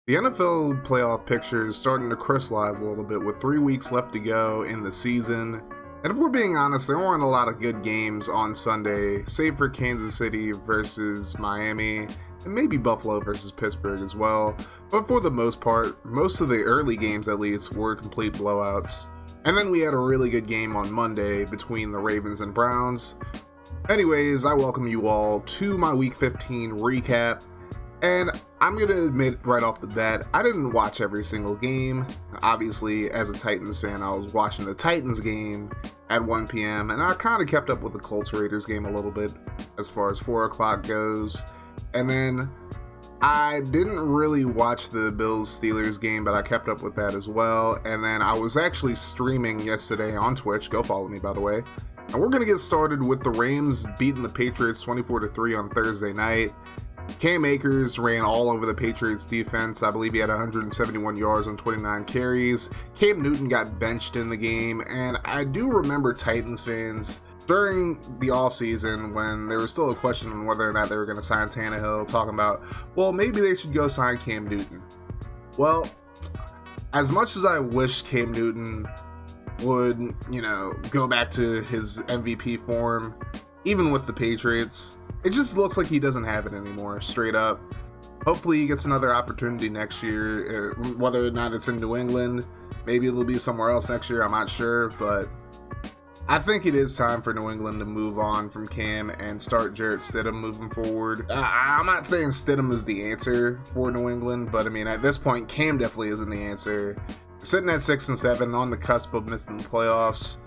The NFL playoff picture is starting to crystallize a little bit with 3 weeks left to go in the season. And if we're being honest, there weren't a lot of good games on Sunday, save for Kansas City versus Miami, and maybe Buffalo versus Pittsburgh as well. But for the most part, most of the early games at least were complete blowouts. And then we had a really good game on Monday between the Ravens and Browns. Anyways, I welcome you all to my Week 15 recap. And I'm going to admit right off the bat, I didn't watch every single game. Obviously, as a Titans fan, I was watching the Titans game at 1 p.m. and I kind of kept up with the Colts-Raiders game a little bit as far as 4 o'clock goes. And then I didn't really watch the Bills-Steelers game, but I kept up with that as well. And then I was actually streaming yesterday on Twitch. Go follow me, by the way. And we're going to get started with the Rams beating the Patriots 24-3 on Thursday night. Cam Akers ran all over the Patriots defense. I believe he had 171 yards on 29 carries. Cam Newton got benched in the game, and I do remember Titans fans during the offseason when there was still a question on whether or not they were going to sign Tannehill talking about, well, maybe they should go sign Cam Newton. Well, as much as I wish Cam Newton would, go back to his MVP form, even with the Patriots, it just looks like he doesn't have it anymore, straight up. Hopefully he gets another opportunity next year, whether or not it's in New England. Maybe it'll be somewhere else next year, I'm not sure, but I think it is time for New England to move on from Cam and start Jarrett Stidham moving forward. I'm not saying Stidham is the answer for New England, but I mean, at this point, Cam definitely isn't the answer. Sitting at 6-7 on the cusp of missing the playoffs,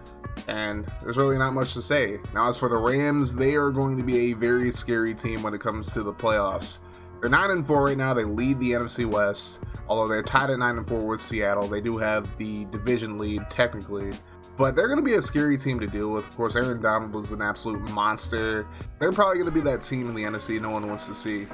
and there's really not much to say. Now, as for the Rams, they are going to be a very scary team when it comes to the playoffs. They're 9-4 right now. They lead the NFC West, although they're tied at 9-4 with Seattle. They do have the division lead technically, but they're going to be a scary team to deal with. Of course, Aaron Donald was an absolute monster. They're probably going to be that team in the NFC no one wants to see.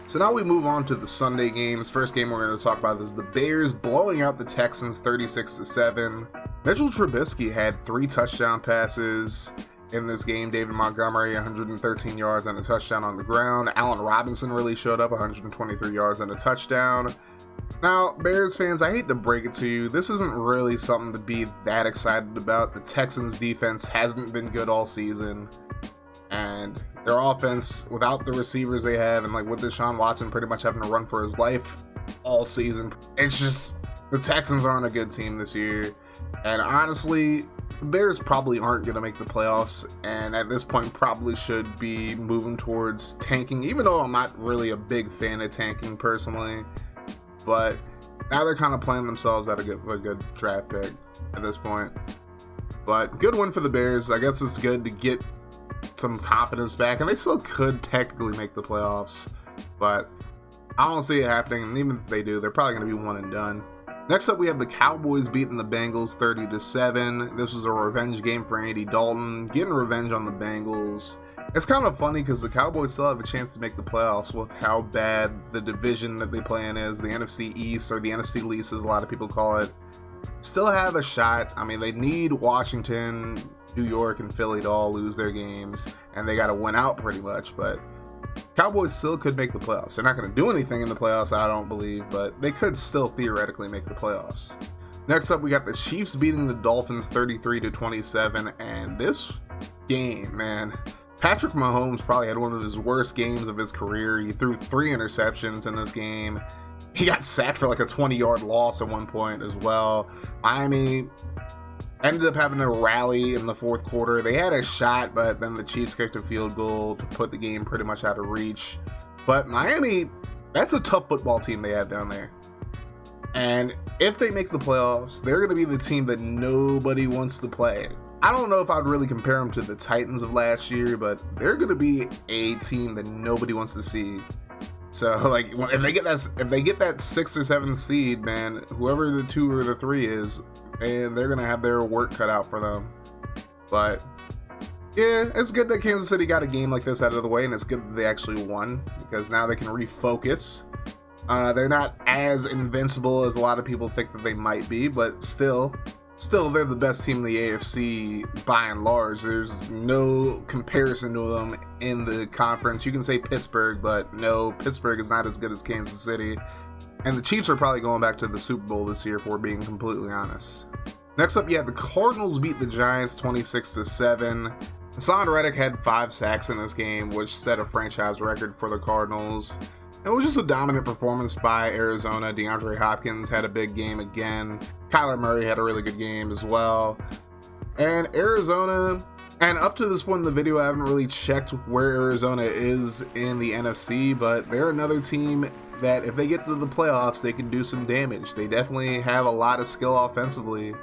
So now we move on to the Sunday games. First game we're going to talk about is the Bears blowing out the Texans 36-7. Mitchell Trubisky had 3 touchdown passes in this game. David Montgomery, 113 yards and a touchdown on the ground. Allen Robinson really showed up, 123 yards and a touchdown. Now, Bears fans, I hate to break it to you, this isn't really something to be that excited about. The Texans defense hasn't been good all season, and their offense, without the receivers they have, and like with Deshaun Watson pretty much having to run for his life all season, it's just, the Texans aren't a good team this year. And honestly, the Bears probably aren't going to make the playoffs, and at this point probably should be moving towards tanking, even though I'm not really a big fan of tanking personally. But now they're kind of playing themselves at a good draft pick at this point. But good win for the Bears. I guess it's good to get some confidence back, and they still could technically make the playoffs, but I don't see it happening, and even if they do, they're probably going to be one and done. Next up, we have the Cowboys beating the Bengals 30-7. This was a revenge game for Andy Dalton, getting revenge on the Bengals. It's kind of funny because the Cowboys still have a chance to make the playoffs with how bad the division that they play in is, the NFC East, or the NFC least as a lot of people call it. Still have a shot. I mean, they need Washington, New York, and Philly to all lose their games, and they got to win out pretty much, but Cowboys still could make the playoffs. They're not going to do anything in the playoffs, I don't believe, but they could still theoretically make the playoffs. Next up, we got the Chiefs beating the Dolphins 33-27, and this game, man, Patrick Mahomes probably had one of his worst games of his career. He threw 3 interceptions in this game. He got sacked for like a 20-yard loss at one point as well. Miami ended up having to rally in the fourth quarter. They had a shot, but then the Chiefs kicked a field goal to put the game pretty much out of reach. But Miami, that's a tough football team they have down there. And if they make the playoffs, they're going to be the team that nobody wants to play. I don't know if I'd really compare them to the Titans of last year, but they're going to be a team that nobody wants to see. So, like, if they get that 6th or 7th seed, man, whoever the 2 or the 3 is, and they're gonna have their work cut out for them. But yeah, it's good that Kansas City got a game like this out of the way, and it's good that they actually won, because now they can refocus. They're not as invincible as a lot of people think that they might be, but still they're the best team in the AFC by and large. There's no comparison to them in the conference. You can say Pittsburgh, but no, Pittsburgh is not as good as Kansas City. And the Chiefs are probably going back to the Super Bowl this year, if we're being completely honest. Next up, you have the Cardinals beat the Giants 26-7. Hassan Reddick had 5 sacks in this game, which set a franchise record for the Cardinals. It was just a dominant performance by Arizona. DeAndre Hopkins had a big game again. Kyler Murray had a really good game as well. And Arizona, and up to this point in the video, I haven't really checked where Arizona is in the NFC, but they're another team that if they get to the playoffs, they can do some damage. They definitely have a lot of skill offensively.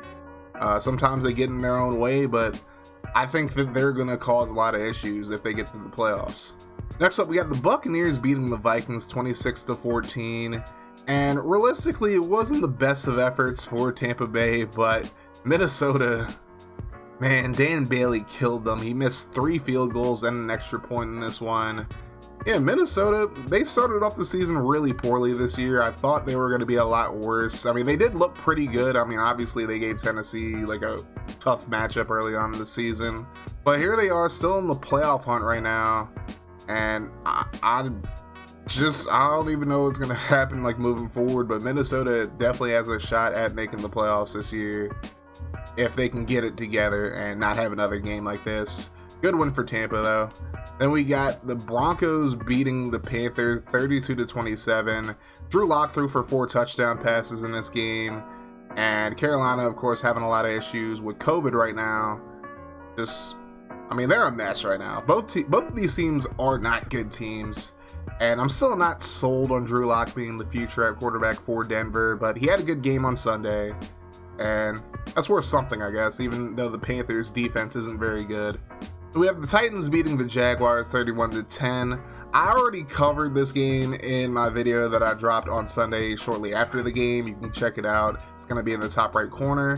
Sometimes they get in their own way, but I think that they're going to cause a lot of issues if they get to the playoffs. Next up, we got the Buccaneers beating the Vikings 26-14. And realistically, it wasn't the best of efforts for Tampa Bay, but Minnesota, man, Dan Bailey killed them. He missed 3 field goals and an extra point in this one. Yeah, Minnesota, they started off the season really poorly this year. I thought they were going to be a lot worse. I mean, they did look pretty good. I mean, obviously they gave Tennessee like a tough matchup early on in the season. But here they are still in the playoff hunt right now. And I don't even know what's going to happen like moving forward. But Minnesota definitely has a shot at making the playoffs this year if they can get it together and not have another game like this. Good win for Tampa, though. Then we got the Broncos beating the Panthers 32-27. Drew Lock threw for 4 touchdown passes in this game. And Carolina, of course, having a lot of issues with COVID right now. They're a mess right now. Both of these teams are not good teams. And I'm still not sold on Drew Lock being the future at quarterback for Denver. But he had a good game on Sunday. And that's worth something, I guess, even though the Panthers' defense isn't very good. We have the Titans beating the Jaguars 31-10. I already covered this game in my video that I dropped on Sunday shortly after the game. You can check it out. It's going to be in the top right corner.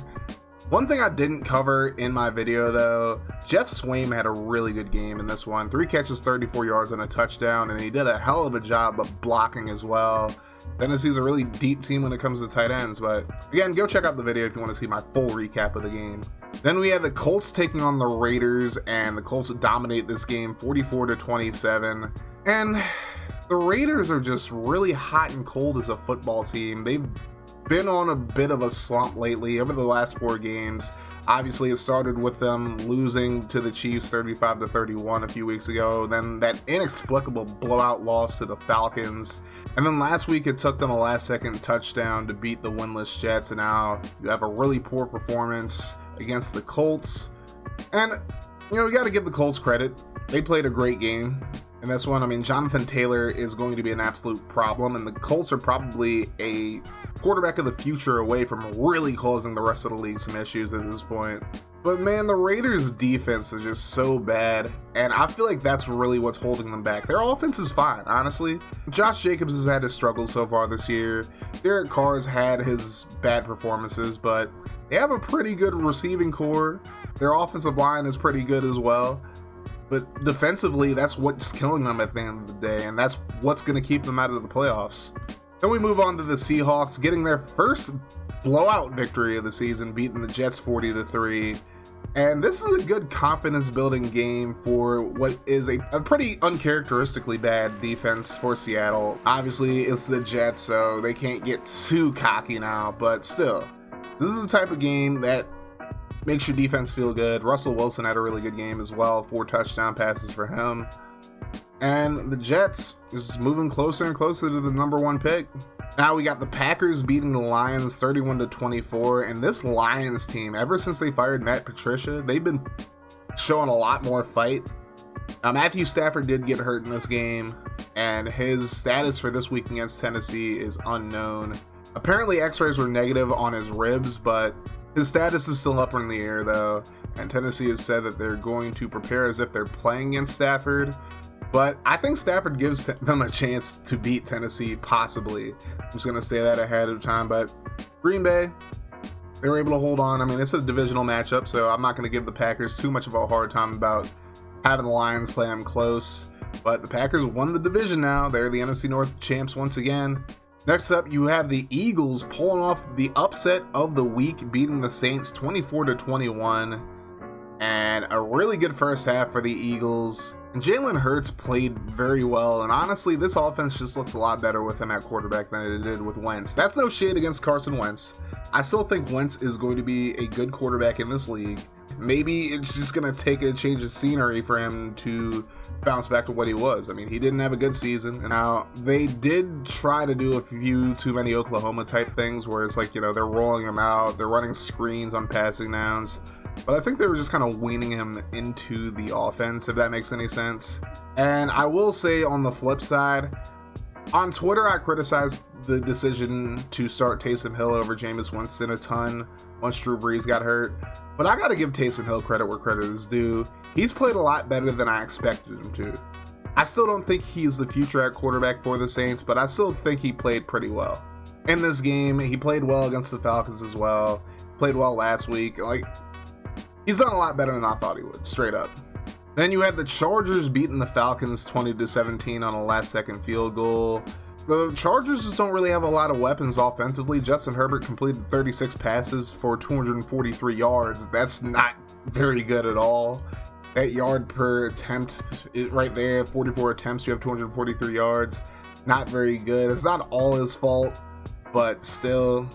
One thing I didn't cover in my video, though, Jeff Swaim had a really good game in this one. 3 catches, 34 yards, and a touchdown, and he did a hell of a job of blocking as well. Tennessee's a really deep team when it comes to tight ends, but again, go check out the video if you want to see my full recap of the game. Then we have the Colts taking on the Raiders, and the Colts dominate this game 44-27. And the Raiders are just really hot and cold as a football team. They've been on a bit of a slump lately over the last 4 games. Obviously, it started with them losing to the Chiefs 35-31 a few weeks ago. Then that inexplicable blowout loss to the Falcons. And then last week, it took them a last-second touchdown to beat the winless Jets. And now you have a really poor performance against the Colts. And, we got to give the Colts credit. They played a great game in this one. I mean, Jonathan Taylor is going to be an absolute problem. And the Colts are probably a quarterback of the future away from really causing the rest of the league some issues at this point. But man, the Raiders' defense is just so bad, and I feel like that's really what's holding them back. Their offense is fine, honestly. Josh Jacobs has had his struggles so far this year. Derek Carr's had his bad performances, but they have a pretty good receiving core. Their offensive line is pretty good as well. But defensively, that's what's killing them at the end of the day, and that's what's going to keep them out of the playoffs. Then we move on to the Seahawks, getting their first blowout victory of the season, beating the Jets 40-3. And this is a good confidence-building game for what is a pretty uncharacteristically bad defense for Seattle. Obviously, it's the Jets, so they can't get too cocky now, but still, this is the type of game that makes your defense feel good. Russell Wilson had a really good game as well, 4 touchdown passes for him. And the Jets is moving closer and closer to the number 1 pick. Now we got the Packers beating the Lions 31-24. And this Lions team, ever since they fired Matt Patricia, they've been showing a lot more fight. Now, Matthew Stafford did get hurt in this game, and his status for this week against Tennessee is unknown. Apparently, x-rays were negative on his ribs, but his status is still up in the air, though. And Tennessee has said that they're going to prepare as if they're playing against Stafford. But I think Stafford gives them a chance to beat Tennessee, possibly. I'm just going to say that ahead of time. But Green Bay, they were able to hold on. I mean, it's a divisional matchup, so I'm not going to give the Packers too much of a hard time about having the Lions play them close. But the Packers won the division now. They're the NFC North champs once again. Next up, you have the Eagles pulling off the upset of the week, beating the Saints 24-21. and a really good first half for the Eagles. And Jalen Hurts played very well, and honestly, this offense just looks a lot better with him at quarterback than it did with Wentz. That's no shade against Carson Wentz. I still think Wentz is going to be a good quarterback in this league. Maybe it's just going to take a change of scenery for him to bounce back to what he was. I mean, he didn't have a good season. And now, they did try to do a few too many Oklahoma type things where it's like, they're rolling him out, they're running screens on passing downs. But I think they were just kind of weaning him into the offense, if that makes any sense. And I will say on the flip side, on Twitter, I criticized the decision to start Taysom Hill over Jameis Winston a ton once Drew Brees got hurt. But I got to give Taysom Hill credit where credit is due. He's played a lot better than I expected him to. I still don't think he's the future at quarterback for the Saints, but I still think he played pretty well. In this game, he played well against the Falcons as well. Played well last week. He's done a lot better than I thought he would, straight up. Then you had the Chargers beating the Falcons 20-17 on a last-second field goal. The Chargers just don't really have a lot of weapons offensively. Justin Herbert completed 36 passes for 243 yards. That's not very good at all. That yard per attempt is right there, 44 attempts, you have 243 yards. Not very good. It's not all his fault, but still,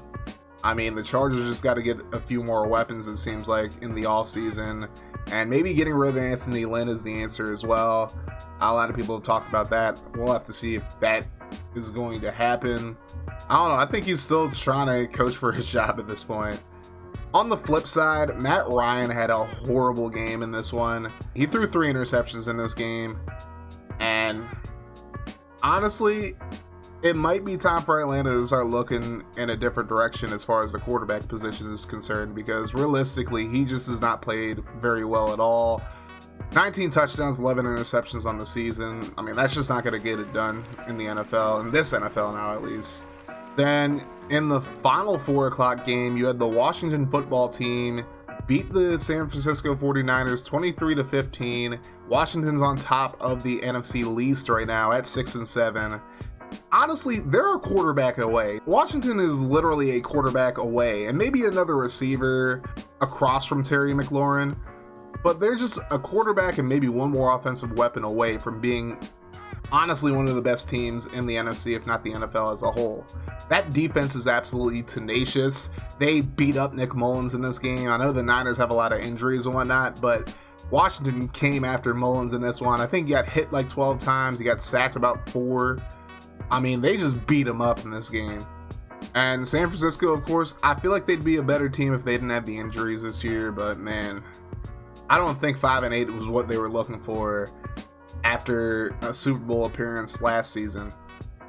I mean, the Chargers just got to get a few more weapons, it seems like, in the offseason. And maybe getting rid of Anthony Lynn is the answer as well. A lot of people have talked about that. We'll have to see if that is going to happen. I don't know. I think he's still trying to coach for his job at this point. On the flip side, Matt Ryan had a horrible game in this one. He threw 3 interceptions in this game. And honestly, it might be time for Atlanta to start looking in a different direction as far as the quarterback position is concerned, because realistically, he just has not played very well at all. 19 touchdowns, 11 interceptions on the season. I mean, that's just not going to get it done in the NFL, in this NFL now at least. Then in the final 4 o'clock game, you had the Washington football team beat the San Francisco 49ers 23-15. Washington's on top of the NFC East right now at 6-7. Honestly, they're a quarterback away. Washington is literally a quarterback away, and maybe another receiver across from Terry McLaurin, but they're just a quarterback and maybe one more offensive weapon away from being honestly one of the best teams in the NFC, if not the NFL as a whole. That defense is absolutely tenacious. They beat up Nick Mullins in this game. I know the Niners have a lot of injuries and whatnot, but Washington came after Mullins in this one. I think he got hit like 12 times. He got sacked about 4. I mean, they just beat him up in this game. And San Francisco, of course, I feel like they'd be a better team if they didn't have the injuries this year, but man, I don't think 5-8 was what they were looking for after a Super Bowl appearance last season,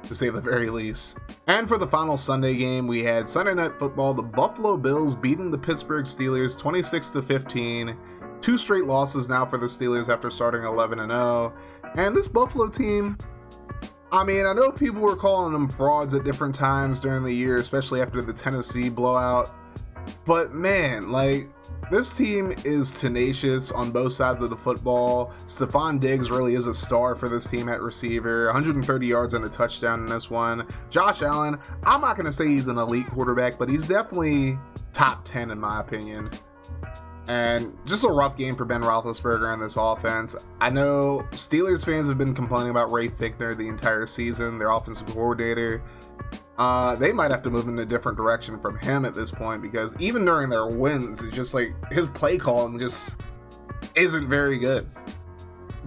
to say the very least. And for the final Sunday game, we had Sunday Night Football, the Buffalo Bills beating the Pittsburgh Steelers 26-15. 2 straight losses now for the Steelers after starting 11-0. And this Buffalo team, I mean, I know people were calling them frauds at different times during the year, especially after the Tennessee blowout. But man, this team is tenacious on both sides of the football. Stephon Diggs really is a star for this team at receiver. 130 yards and a touchdown in this one. Josh Allen, I'm not going to say he's an elite quarterback, but he's definitely top 10 in my opinion. And just a rough game for Ben Roethlisberger and this offense. I know Steelers fans have been complaining about Ray Fichtner the entire season, their offensive coordinator. They might have to move in a different direction from him at this point, because even during their wins, it's just his play calling just isn't very good,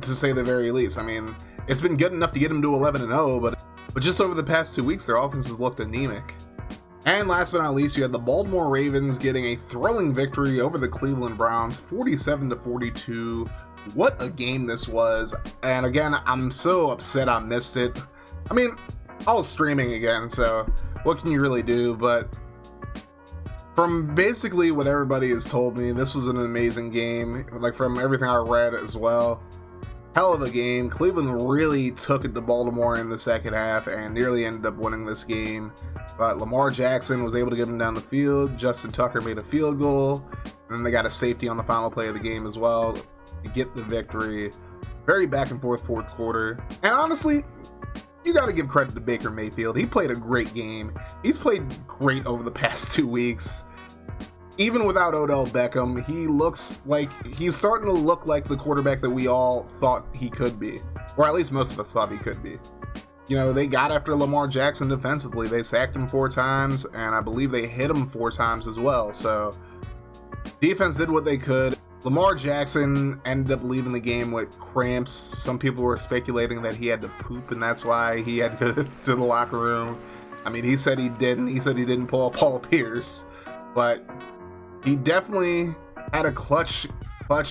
to say the very least. I mean, it's been good enough to get him to 11-0, but just over the past 2 weeks, their offense has looked anemic. And last but not least, you had the Baltimore Ravens getting a thrilling victory over the Cleveland Browns, 47-42. What a game this was. And again, I'm so upset I missed it. I mean, I was streaming again, so what can you really do? But from basically what everybody has told me, this was an amazing game. From everything I read as well. Hell of a game. Cleveland really took it to Baltimore in the second half and nearly ended up winning this game. But Lamar Jackson was able to get him down the field. Justin Tucker made a field goal. And then they got a safety on the final play of the game as well to get the victory. Very back and forth fourth quarter. And honestly, you got to give credit to Baker Mayfield. He played a great game. He's played great over the past 2 weeks. even without Odell Beckham, he's starting to look like the quarterback that we all thought he could be, or at least most of us thought he could be. You know, they got after Lamar Jackson defensively. They sacked him 4 times, and I believe they hit him 4 times as well. So defense did what they could. Lamar Jackson ended up leaving the game with cramps. Some people were speculating that he had to poop, and that's why he had to go to the locker room. I mean, he said he didn't. He said he didn't pull a Paul Pierce, but he definitely had a clutch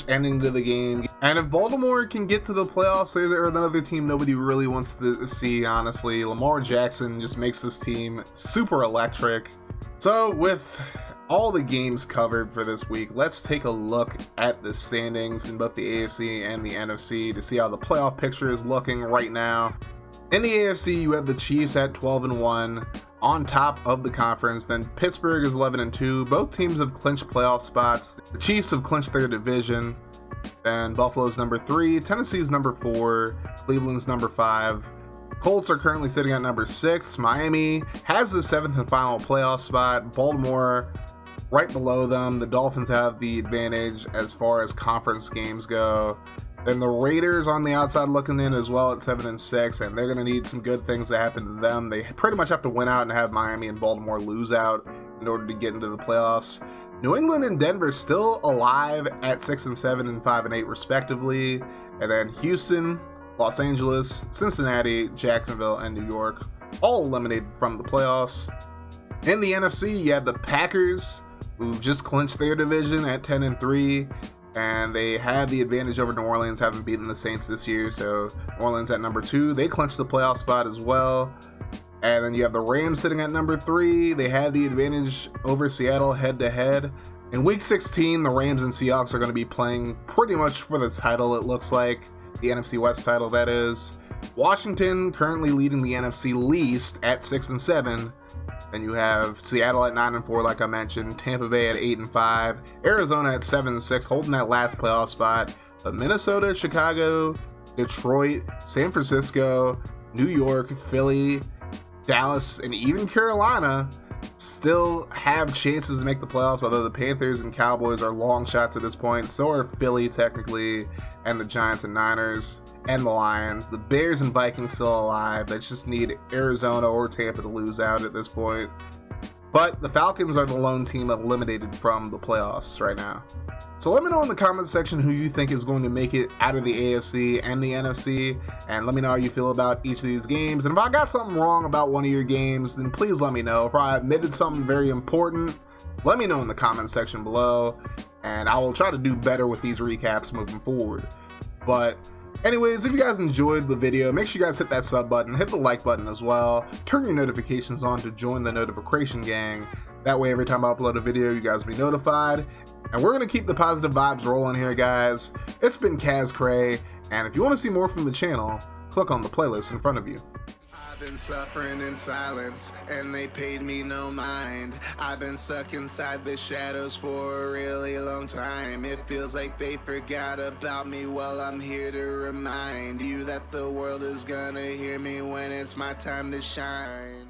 ending to the game. And if Baltimore can get to the playoffs, they're another team nobody really wants to see, honestly. Lamar Jackson just makes this team super electric. So with all the games covered for this week, let's take a look at the standings in both the AFC and the NFC to see how the playoff picture is looking right now. In the AFC, you have the Chiefs at 12-1 on top of the conference. Then Pittsburgh is 11-2. Both teams have clinched playoff spots. The Chiefs have clinched their division. Then Buffalo's number 3, Tennessee's number 4, Cleveland's number 5. Colts are currently sitting at number 6. Miami has the 7th and final playoff spot. Baltimore right below them. The Dolphins have the advantage as far as conference games go. Then the Raiders on the outside looking in as well at 7-6, and they're going to need some good things to happen to them. They pretty much have to win out and have Miami and Baltimore lose out in order to get into the playoffs. New England and Denver still alive at 6-7 and 5-8 respectively. And then Houston, Los Angeles, Cincinnati, Jacksonville, and New York all eliminated from the playoffs. In the NFC, you have the Packers, who just clinched their division at 10-3. And they had the advantage over New Orleans, having beaten the Saints this year. So New Orleans at number 2. They clinched the playoff spot as well. And then you have the Rams sitting at number 3. They had the advantage over Seattle head-to-head. In Week 16, the Rams and Seahawks are going to be playing pretty much for the title, it looks like. The NFC West title, that is. Washington currently leading the NFC least at 6-7. Then you have Seattle at 9-4, like I mentioned. Tampa Bay at 8-5. Arizona at 7-6, holding that last playoff spot. But Minnesota, Chicago, Detroit, San Francisco, New York, Philly, Dallas, and even Carolina still have chances to make the playoffs, although the Panthers and Cowboys are long shots at this point. So are Philly, technically, and the Giants and Niners, and the Lions. The Bears and Vikings still alive. They just need Arizona or Tampa to lose out at this point. But the Falcons are the lone team eliminated from the playoffs right now. So let me know in the comments section who you think is going to make it out of the AFC and the NFC, and let me know how you feel about each of these games. And if I got something wrong about one of your games, then please let me know. If I omitted something very important, let me know in the comments section below, and I will try to do better with these recaps moving forward. But anyways, if you guys enjoyed the video, make sure you guys hit that sub button, hit the like button as well, turn your notifications on to join the notification gang. That way every time I upload a video, you guys will be notified. And we're going to keep the positive vibes rolling here, guys. It's been Cray, and if you want to see more from the channel, click on the playlist in front of you. I've been suffering in silence, and they paid me no mind. I've been stuck inside the shadows for a really long time. It feels like they forgot about me. Well, I'm here to remind you that the world is gonna hear me when it's my time to shine.